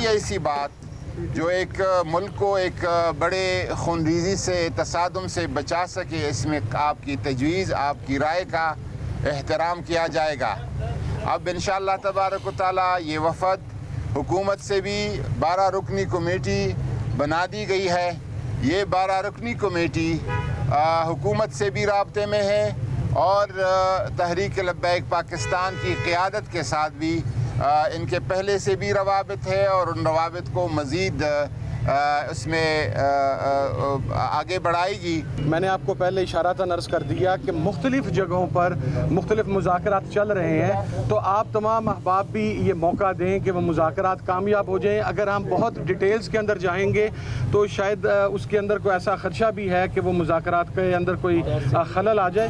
कोई ऐसी बात जो एक मुल्क को एक बड़े खूनरेज़ी से तसादुम से बचा सके, इसमें आपकी तजवीज़, आपकी राय का एहतराम किया जाएगा। अब इंशाअल्लाह तबारक व तआला ये वफ़द हुकूमत से भी 12 रुकनी कमेटी बना दी गई है। ये 12 रुकनी कमेटी हुकूमत से भी राब्ते में है और तहरीक लब्बैक पाकिस्तान की क़ियादत के साथ भी इनके पहले से भी रवाबित है और उन रवाबित को मज़ीद उसमें आगे बढ़ाएगी। मैंने आपको पहले इशारातन अर्ज़ कर दिया कि मुख्तलिफ़ जगहों पर मुख्तलिफ़ मुज़ाकरात चल रहे हैं, तो आप तमाम अहबाब भी ये मौका दें कि वह मुज़ाकरात कामयाब हो जाएं। अगर हम बहुत डिटेल्स के अंदर जाएंगे तो शायद उसके अंदर कोई ऐसा खदशा भी है कि वो मुज़ाकरात के अंदर कोई खलल आ जाए।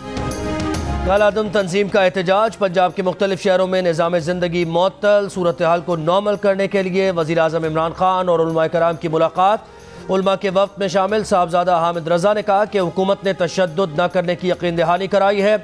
कल आदम तंजीम का एहतजाज। पंजाब के मुख्तलिफ शहरों में निज़ाम ज़िंदगी मुअत्तल। सूरत हाल को नॉर्मल करने के लिए वज़ीर आज़म इमरान खान और उलमा कराम की मुलाकात। उलमा के वफ़द में शामिल साहबजादा हामिद रज़ा ने कहा कि हुकूमत ने तशद्दुद न करने की यकीन दहानी कराई है।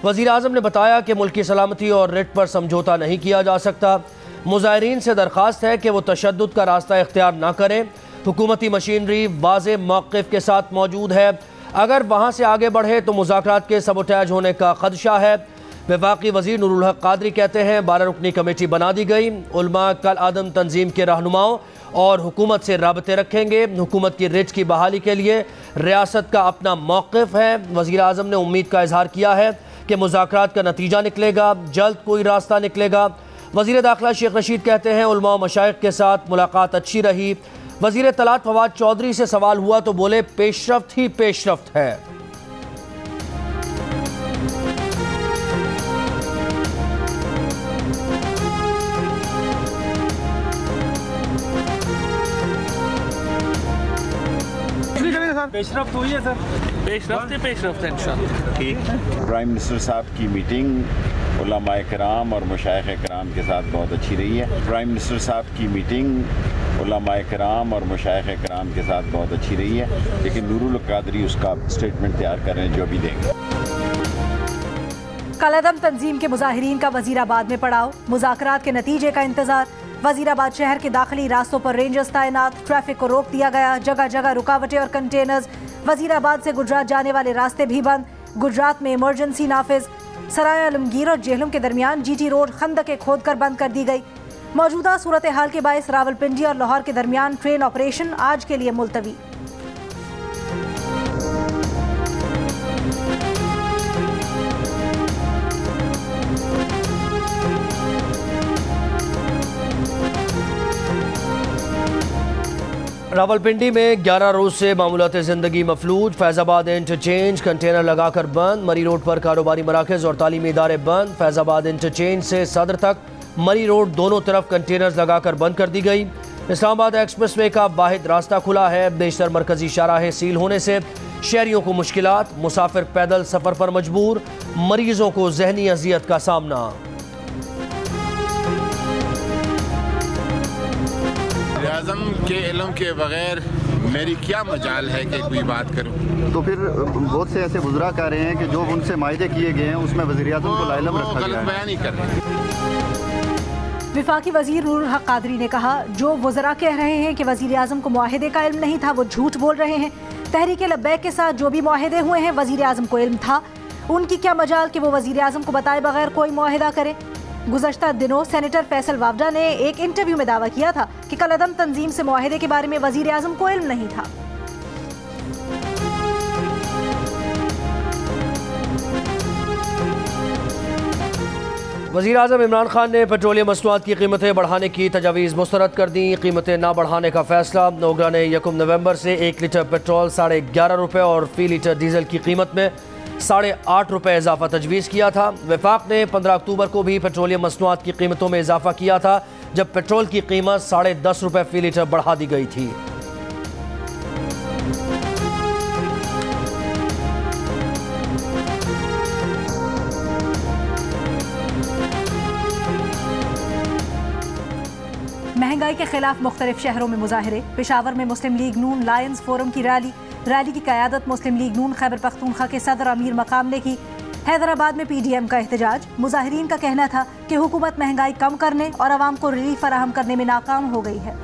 वज़ीर आज़म ने बताया कि मुल्क की सलामती और रिट पर समझौता नहीं किया जा सकता। मुज़ाहिरीन से दरख्वास्त है कि वो तशद्दुद का रास्ता इख्तियार न करें। हुकूमती मशीनरी वाज़े मौक़िफ़ के साथ मौजूद है, अगर वहाँ से आगे बढ़े तो मुज़ाकरात के सबोटैज होने का खदशा है। वफाकी वज़ीर नूरुल हक क़ादरी कहते हैं 12 रुकनी कमेटी बना दी गई। उलमा कल आदम तंजीम के रहनुमाओं और हुकूमत से राबते रखेंगे। हुकूमत की रिट की बहाली के लिए रियासत का अपना मौक़िफ़ है। वज़ीर आज़म ने उम्मीद का इजहार किया है कि मुज़ाकरात का नतीजा निकलेगा, जल्द कोई रास्ता निकलेगा। वज़ीर दाखिला शेख रशीद कहते हैं उलमा व मशाइख के साथ मुलाकात अच्छी रही। वज़ीर तलात फवाद चौधरी से सवाल हुआ तो बोले पेशरफ्त ही पेशरफ्त है। पेशरफ्त हुई है सर, पेशरफ्त है इंशाअल्लाह। ठीक। प्राइम मिनिस्टर साहब की मीटिंग उलमाए कराम और मशाइख कराम के साथ बहुत अच्छी रही है। प्राइम मिनिस्टर साहब की मीटिंग उलमाए कराम और मशाइख कराम के साथ बहुत अच्छी रही है, लेकिन नूरुल हक क़ादरी उसका स्टेटमेंट तैयार कर रहे हैं जो भी देंगे। कलअदम तंजीम के मुजाहिरीन का वजीराबाद में पड़ाव। मुज़ाकरात के नतीजे का इंतजार। वजीराबाद शहर के दाखिली रास्तों पर रेंजर्स तैनात। ट्रैफिक को रोक दिया गया। जगह जगह रुकावटें और कंटेनर्स। वजीराबाद से गुजरात जाने वाले रास्ते भी बंद। गुजरात में इमरजेंसी नाफिज। सराय आलमगीर और जेहलम के दरमियान जीटी रोड खंदकें खोद कर बंद कर दी गई। मौजूदा सूरत हाल के बायस रावलपिंडी और लाहौर के दरमियान ट्रेन ऑपरेशन आज के लिए मुलतवी। रावलपिंडी में 11 रोज से मामूलात ज़िंदगी मफलूज। फैज़ाबाद इंटरचेंज कंटेनर लगाकर बंद। मरी रोड पर कारोबारी मराकज़ और तालीमी इदारे बंद। फैज़ाबाद इंटरचेंज से सदर तक मरी रोड दोनों तरफ कंटेनर्स लगाकर बंद कर दी गई। इस्लामाबाद एक्सप्रेस वे का वाहिद रास्ता खुला है। बेशतर मरकजी शाहराहें सील होने से शहरियों को मुश्किलात। मुसाफिर पैदल सफ़र पर मजबूर। मरीजों को जहनी अजियत का सामना। आज़म के इल्म के बगैर मेरी क्या मजाल है कि कोई बात करूं। तो फिर बहुत से ऐसे बुजुर्ग कह रहे हैं कि जो उनसे मायदे किए गए हैं उसमें वज़ीर आज़म को लाइलम रखा गया है। गलत बयान ही कर रहे हैं। वफाकी वज़ीर नूरुल हक क़ादरी ने कहा जो वज़रा कह रहे हैं कि वज़ीर आज़म को मुआहिदे का इल्म नहीं था वो झूठ बोल रहे हैं। तहरीक लब्बैक के साथ जो भी मुआहिदे हुए हैं वज़ीर आज़म को इल्म था। उनकी क्या मजाल कि वो वज़ीर आज़म को बताए बगैर कोई मुआहिदा करे। गुज़श्ता दिनों सेनेटर फैसल वावडा ने एक इंटरव्यू में दावा किया था कि कलअदम तंजीम से मुआहिदे के बारे में वज़ीर आज़म को इल्म नहीं था। वज़ीर आज़म इमरान खान ने पेट्रोलियम मसनूआत की कीमतें बढ़ाने की तजावीज़ मुस्तरद कर दी। कीमतें ना बढ़ाने का फैसला। नोगरा ने 1 नवंबर से 1 लीटर पेट्रोल 11.5 रुपये और फी लीटर डीजल की कीमत में 8.5 रुपये इजाफा तजवीज़ किया था। वफाक ने 15 अक्टूबर को भी पेट्रोलियम मसनूआत की कीमतों में इजाफा किया था, जब पेट्रोल की कीमत 10.5 रुपये फी लीटर बढ़ा दी गई थी। महंगाई के खिलाफ मुख्तलिफ शहरों में मुजाहिरे। पेशावर में मुस्लिम लीग नून लायंस फोरम की रैली की क़यादत मुस्लिम लीग नून खैबर पख्तूनख्वा के सदर अमीर मकाम ने की। हैदराबाद में PDM का एहतजाज। मुजाहिरीन का कहना था कि हुकूमत महंगाई कम करने और आवाम को रिलीफ फराहम करने में नाकाम हो गई है।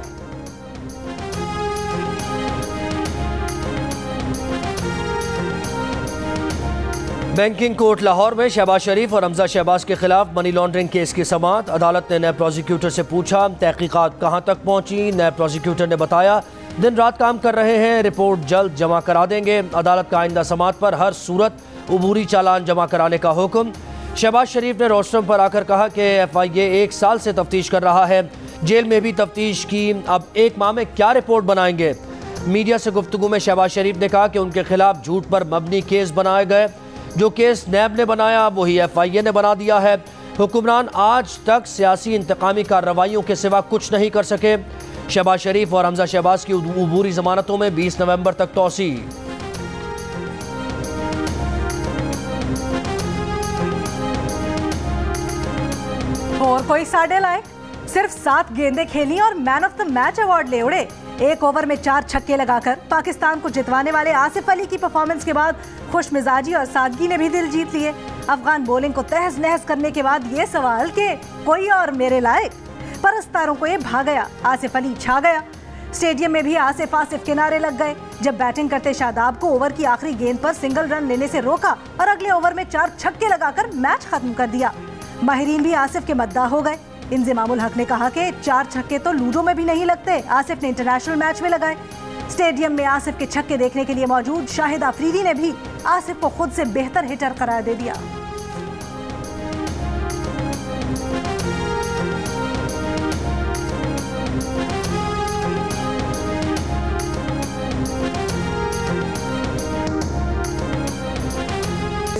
बैंकिंग कोर्ट लाहौर में शहबाज शरीफ और हमजा शहबाज के खिलाफ मनी लॉन्ड्रिंग केस की समाअत। अदालत ने नैब प्रोसिक्यूटर से पूछा तहकीकात कहां तक पहुंची। नैब प्रोसिक्यूटर ने बताया दिन रात काम कर रहे हैं, रिपोर्ट जल्द जमा करा देंगे। अदालत का आइंदा समाअत पर हर सूरत उबूरी चालान जमा कराने का हुक्म। शहबाज शरीफ ने रोस्टरम पर आकर कहा कि FIA 1 साल से तफ्तीश कर रहा है, जेल में भी तफ्तीश की, अब 1 माह में क्या रिपोर्ट बनाएंगे। मीडिया से गुफ्तगू में शहबाज शरीफ ने कहा कि उनके खिलाफ झूठ पर मबनी केस बनाए गए, जो केस नैब ने बनाया वही FIA ने बना दिया है। हुक्मरान आज तक सियासी इंतकामी कार्रवाइयों के सिवा कुछ नहीं कर सके। शहबाज शरीफ और हमजा शहबाज की उबूरी जमानतों में 20 नवंबर तक तोसी। और कोई साढ़े लाए, सिर्फ 7 गेंदें खेली और man of the match award ले उड़े। 1 ओवर में 4 छक्के लगाकर पाकिस्तान को जितवाने वाले आसिफ अली की परफॉर्मेंस के बाद खुश मिजाजी और सादगी ने भी दिल जीत लिए। अफगान बॉलिंग को तहस नहस करने के बाद ये सवाल कि कोई और मेरे लायक, पर सितारों को ये भा गया, आसिफ अली छा गया। स्टेडियम में भी आसिफ आसिफ के नारे लग गए। जब बैटिंग करते शादाब को ओवर की आखिरी गेंद पर सिंगल रन लेने से रोका और अगले ओवर में 4 छक्के लगाकर मैच खत्म कर दिया। माहिरीन भी आसिफ के मद्दाह हो गए। इंजिमामुल हक ने कहा कि 4 छक्के तो लूडो में भी नहीं लगते, आसिफ ने इंटरनेशनल मैच में लगाए। स्टेडियम में आसिफ के छक्के देखने के लिए मौजूद शाहिद अफरीदी ने भी आसिफ को खुद से बेहतर हिटर करार दे दिया।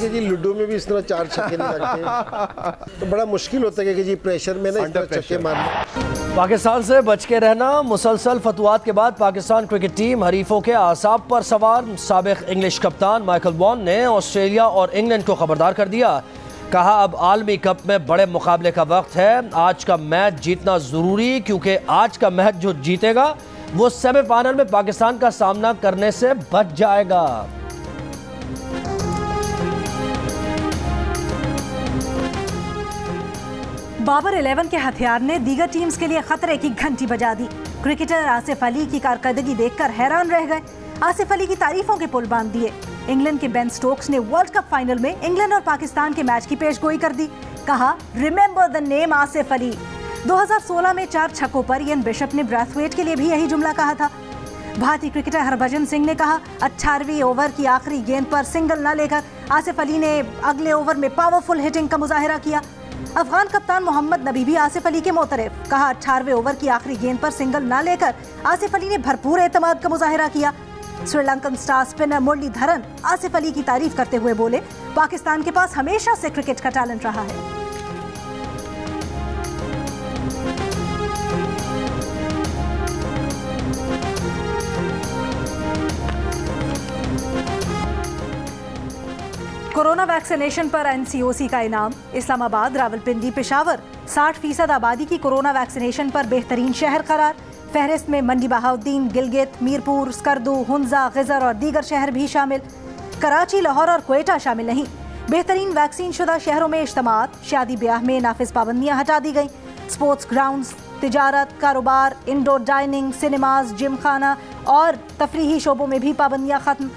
जी लूडो में भी इस तरह 4 छक्के नहीं लगते, तो बड़ा मुश्किल होता है कि जी प्रेशर में ना इस तरह छक्के मारना। पाकिस्तान से बच के रहना। मुसलसल फतवात के बाद पाकिस्तान क्रिकेट टीम हरीफों के आसाब पर सवार। साबिक इंग्लिश कप्तान माइकल वॉन ने ऑस्ट्रेलिया और इंग्लैंड को खबरदार कर दिया। कहा अब आलमी कप में बड़े मुकाबले का वक्त है, आज का मैच जीतना जरूरी, क्योंकि आज का मैच जो जीतेगा वो सेमीफाइनल में पाकिस्तान का सामना करने से बच जाएगा। बाबर 11 के हथियार ने दीगर टीम्स के लिए खतरे की घंटी बजा दी। क्रिकेटर आसिफ अली की कारकर्दगी देखकर हैरान रह गए। आसिफ अली की तारीफों के पुल बांध दिए। इंग्लैंड के बेन स्टोक्स ने वर्ल्ड कप फाइनल में इंग्लैंड और पाकिस्तान के मैच की पेशगोई कर दी। कहा remember the name Asif Ali. 2016 में 4 छक्कों पर इयन बिशप ने ब्रैथवेट के लिए भी यही जुमला कहा था। भारतीय क्रिकेटर हरभजन सिंह ने कहा 18वें ओवर की आखिरी गेंद पर सिंगल न लेकर आसिफ अली ने अगले ओवर में पावरफुल हिटिंग का मुजाहिरा किया। अफगान कप्तान मोहम्मद नबी भी आसिफ अली के मोतरफ। कहा 18वें ओवर की आखिरी गेंद पर सिंगल न लेकर आसिफ अली ने भरपूर एतमाद का मुजाहिरा किया। श्रीलंकन स्टार स्पिनर मुरलीधरन आसिफ अली की तारीफ करते हुए बोले पाकिस्तान के पास हमेशा से क्रिकेट का टैलेंट रहा है। कोरोना वैक्सीनेशन पर NCOC का इनाम। इस्लामाबाद, रावलपिंडी, पेशावर 60% आबादी की कोरोना वैक्सीनेशन पर बेहतरीन शहर करार। फहरिस्त में मंडी बहाउद्दीन, गिलगित, मीरपुर, स्कर्दू, हुंजा, गिजर और दीगर शहर भी शामिल। कराची, लाहौर और क्वेटा शामिल नहीं। बेहतरीन वैक्सीन शुदा शहरों में इज्तिमात, शादी ब्याह में नाफिज पाबंदियां हटा दी गई। स्पोर्ट्स ग्राउंड्स, तिजारत, कारोबार, इंडोर डाइनिंग, सिनेमाज, जिम खाना और तफरीही शोबों में भी पाबंदियां खत्म।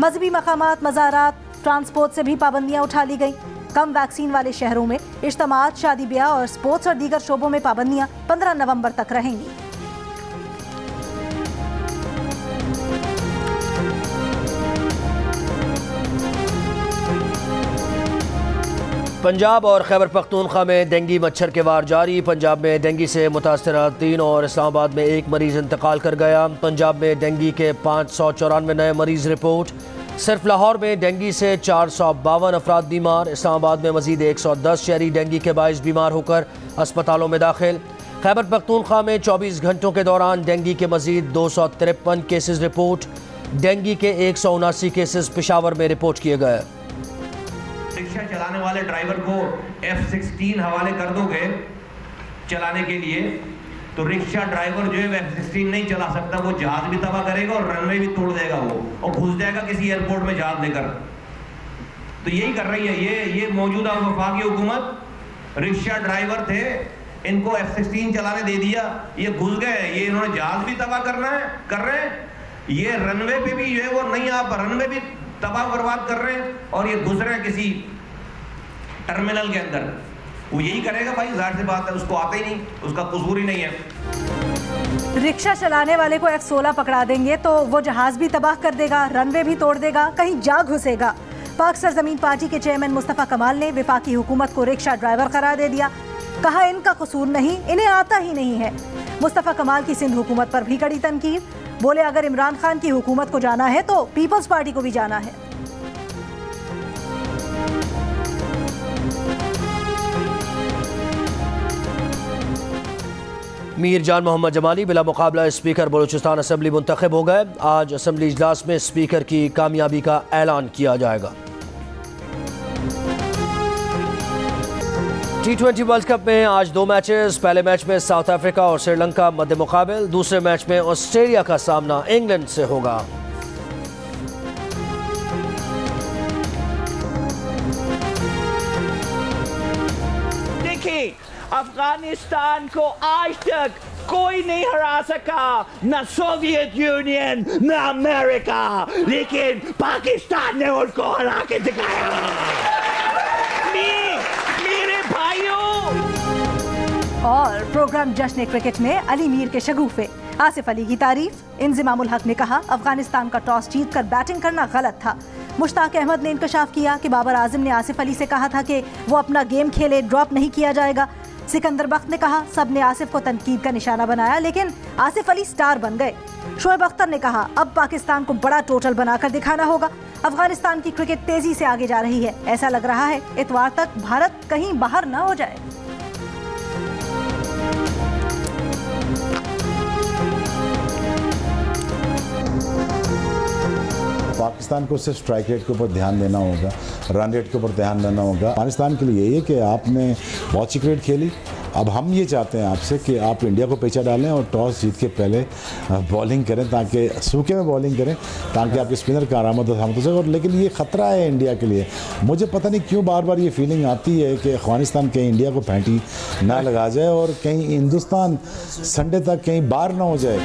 मजहबी मकामात, मज़ारात, ट्रांसपोर्ट से भी पाबंदियां उठा ली गई। कम वैक्सीन वाले शहरों में इज्तिमात, शादी ब्याह और स्पोर्ट्स और दीगर शोबों में पाबंदियां 15 नवंबर तक रहेंगी। पंजाब और खैबर पख्तूनख्वा में डेंगू मच्छर के वार जारी। पंजाब में डेंगू से मुतासर 3 और इस्लामाबाद में 1 मरीज इंतकाल कर गया। पंजाब में डेंगू के 594 नए मरीज रिपोर्ट। सिर्फ लाहौर में डेंगू से 452 अफराद बीमार। इस्लामाबाद में मजीद 110 शहरी डेंगू के बाइस बीमार होकर अस्पतालों में दाखिल। खैबर पख्तूनख्वा में 24 घंटों के दौरान डेंगू के मजीद 253 केसेस रिपोर्ट। डेंगू के 179 केसेस पेशावर में रिपोर्ट किए गए। रिक्शा चलाने वाले ड्राइवर को F-16 हवाले कर दोगे चलाने के लिए, तो रिक्शा ड्राइवर जो है F-16 नहीं चला सकता, वो जहाज भी तबाह करेगा और रनवे भी तोड़ देगा वो, और घुस जाएगा किसी एयरपोर्ट में जहाज लेकर। तो यही कर रही है ये मौजूदा वफाकी हुकूमत। रिक्शा ड्राइवर थे, इनको F-16 चलाने दे दिया, ये घुस गए, ये इन्होंने जहाज भी तबाह कर रहे हैं। ये रनवे पे भी जो है वो नहीं, आप रनवे भी तबाह बर्बाद कर रहे हैं और ये घुस रहे हैं किसी टर्मिनल के अंदर। वो यही करेगा भाई, जाहिर सी बात है, उसको आता ही नहीं, उसका कसूर ही नहीं है। रिक्शा चलाने वाले को F-16 पकड़ा देंगे तो वो जहाज भी तबाह कर देगा, रनवे भी तोड़ देगा, कहीं जा घुसेगा। पाक सरजमीन पार्टी के चेयरमैन मुस्तफा कमाल ने वफाकी हुकूमत को रिक्शा ड्राइवर करार दे दिया। कहा इनका कसूर नहीं, इन्हें आता ही नहीं है। मुस्तफा कमाल की सिंध हुकूमत पर भी कड़ी तनकीद। बोले अगर इमरान खान की हुकूमत को जाना है तो पीपल्स पार्टी को भी जाना है। मीर जान मोहम्मद जमाली बिला मुकाबला स्पीकर बलूचिस्तान असम्बली मुंतखब हो गए। आज असम्बली इजलास में स्पीकर की कामयाबी का ऐलान किया जाएगा। T20 वर्ल्ड कप में आज 2 मैचेस। पहले मैच में साउथ अफ्रीका और श्रीलंका मध्य मुकाबिल, दूसरे मैच में ऑस्ट्रेलिया का सामना इंग्लैंड से होगा। देखिए, अफगानिस्तान को आज तक कोई नहीं हरा सका, न सोवियत यूनियन न अमेरिका, लेकिन पाकिस्तान ने उनको हरा के दिखाया। मेरे भाइयों। और प्रोग्राम जश्न क्रिकेट में अली मीर के शगुफे, आसिफ अली की तारीफ। इंजिमामुल हक ने कहा अफगानिस्तान का टॉस जीतकर बैटिंग करना गलत था। मुश्ताक अहमद ने इंकशाफ किया कि बाबर आजम ने आसिफ अली से कहा था कि वो अपना गेम खेले, ड्रॉप नहीं किया जाएगा। सिकंदर बख्त ने कहा सब ने आसिफ को तनकीद का निशाना बनाया, लेकिन आसिफ अली स्टार बन गए। शोएब अख्तर ने कहा अब पाकिस्तान को बड़ा टोटल बनाकर दिखाना होगा। अफगानिस्तान की क्रिकेट तेजी से आगे जा रही है, ऐसा लग रहा है इतवार तक भारत कहीं बाहर न हो जाए। पाकिस्तान को सिर्फ स्ट्राइक रेट के ऊपर ध्यान देना होगा, रन रेट के ऊपर ध्यान देना होगा। पाकिस्तान के लिए यही है कि आपने बहुत सी क्रिकेट खेली, अब हम ये चाहते हैं आपसे कि आप इंडिया को पीछे डालें और टॉस जीत के पहले बॉलिंग करें, ताकि सूखे में बॉलिंग करें, ताकि आपके स्पिनर का आरामद हो जाए। और लेकिन ये ख़तरा है इंडिया के लिए। मुझे पता नहीं क्यों बार बार ये फीलिंग आती है कि अफगानिस्तान कहीं इंडिया को पैंटी ना लगा जाए और कहीं हिंदुस्तान संडे तक कहीं बाहर ना हो जाए।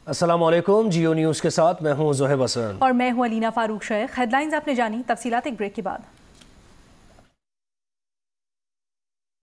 अस्सलाम वालेकुम, जियो न्यूज़ के साथ मैं हूं ज़ोहेब हसन और मैं हूं अलीना फारूक शेख। हेडलाइंस आपने जानी, तफसीलात एक ब्रेक के बाद।